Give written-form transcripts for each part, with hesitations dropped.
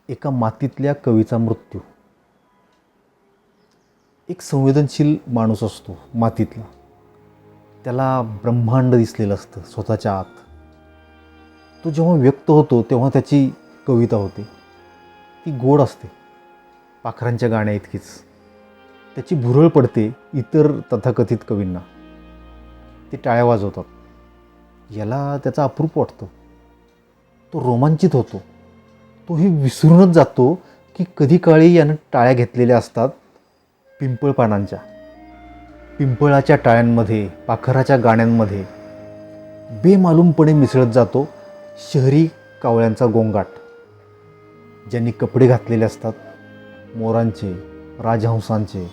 एका मातीतल्या कवीचा मृत्यू. एक संवेदनशील माणूस असतो मातीतला. त्याला ब्रह्मांड दिसलेलं असतं स्वतःच्या आत. तो जेव्हा व्यक्त होतो तेव्हा त्याची कविता होते. ती गोड असते, पाखरांच्या गाण्या इतकीच. त्याची भुरळ पडते इतर तथाकथित कवींना. ते टाळ्या वाजवतात. याला त्याचा अप्रूप वाटतो. तो रोमांचित होतो. तोही विसरूनच जातो की कधी काळी यानं टाळ्या घेतलेल्या असतात पिंपळ पानांच्या. पिंपळाच्या टाळ्यांमध्ये, पाखराच्या गाण्यांमध्ये बेमालूमपणे मिसळत जातो शहरी कावळ्यांचा गोंगाट. ज्यांनी कपडे घातलेले असतात मोरांचे, राजहंसांचे.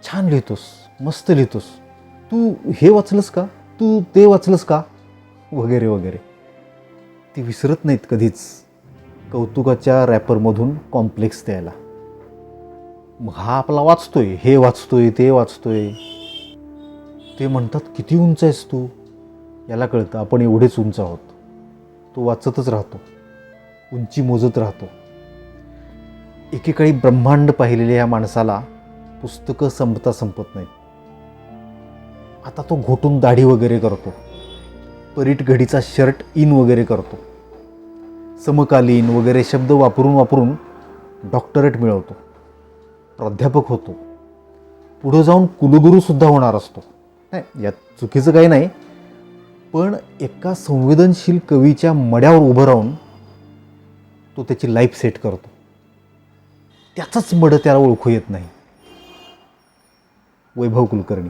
छान लिहितोस, मस्त लिहितोस, तू हे वाचलंस का, तू ते वाचलंस का, वगैरे वगैरे. ती विसरत नाहीत कधीच कौतुकाच्या रॅपरमधून कॉम्प्लेक्स द्यायला. मग हा आपला वाचतोय, हे वाचतोय, ते वाचतोय. ते म्हणतात किती उंच आहेस तू. याला कळतं आपण एवढेच उंच आहोत. तो वाचतच राहतो, उंची मोजत राहतो. एकेकाळी ब्रह्मांड पाहिलेल्या या माणसाला पुस्तकं संपता संपत नाहीत. आता तो घोटून दाढी वगैरे करतो, परीट घडीचा शर्ट इन वगैरे करतो, समकालीन वगैरे शब्द वापरून वापरून डॉक्टरेट मिळवतो, प्राध्यापक होतो, पुढं जाऊन कुलगुरूसुद्धा होणार असतो. नाही, यात चुकीचं काही नाही. पण एका संवेदनशील कवीच्या मड्यावर उभं राहून तो त्याची लाईफ सेट करतो. त्याचंच मडं त्याला ओळखू येत नाही. वैभव कुलकर्णी.